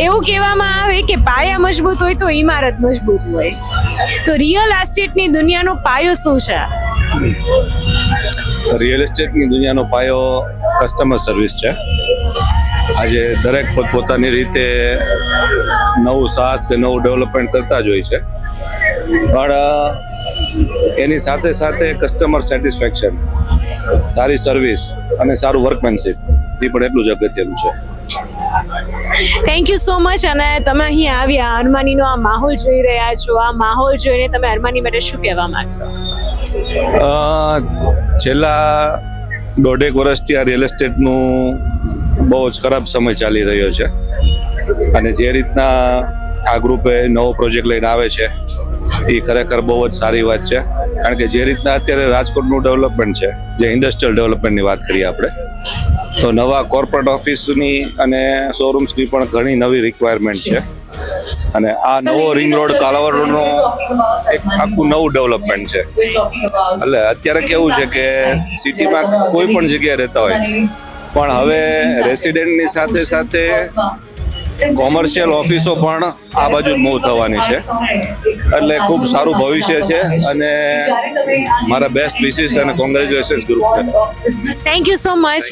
એવું કહેવામાં આવે કે પાયા મજબૂત હોય તો ઇમારત મજબૂત હોય, તો રિયલ એસ્ટેટની દુનિયાનો પાયો શું છે? રિયલ એસ્ટેટની દુનિયાનો પાયો કસ્ટમર સર્વિસ છે. આજે દરેક પોતપોતાની રીતે નવું સાહસ કે નવું ડેવલપમેન્ટ કરતા જ હોય છે, પણ એની સાથે સાથે કસ્ટમર સેટિસ્ફેક્શન, સારી સર્વિસ અને સારું વર્કમેનશીપ એ પણ એટલું જ અગત્યનું છે. Thank you so much. અને તમે અહીં આવ્યા, અરમાનીનો આ માહોલ જોઈ રહ્યા છો, આ માહોલ જોઈને તમે અરમાની માટે શું કહેવા માંગશો? છેલ્લા 1.5 વર્ષથી આ રિયલ એસ્ટેટનું બહુ જ ખરાબ સમય ચાલી રહ્યો છે, અને જે રીતના આ ગ્રુપે નવો પ્રોજેક્ટ લઈને આવે છે એ ખરેખર બહુ જ સારી વાત છે. કારણ કે જે રીતના અત્યારે રાજકોટનું ડેવલપમેન્ટ છે, જે ઇન્ડસ્ટ્રીયલ ડેવલપમેન્ટની વાત કરીએ આપણે, તો નવા કોર્પોરેટ ઓફિસની અને શોરૂમ્સની પણ ઘણી નવી રિક્વાયરમેન્ટ છે, અને આ નવો રિંગ રોડ કાલાવડ રોડનો એક આખું નવું ડેવલપમેન્ટ છે. એટલે અત્યારે કેવું છે કે સિટીમાં કોઈ પણ જગ્યાએ રહેતા હોય, પણ હવે રેસિડેન્ટની સાથે સાથે કોમર્શિયલ ઓફિસો પણ આ બાજુ મૂવ થવાની છે, એટલે ખૂબ સારું ભવિષ્ય છે. અને મારા બેસ્ટ વિશિસ અને કોંગ્રેચ્યુલેશન્સ ગ્રુપને. Thank you so much.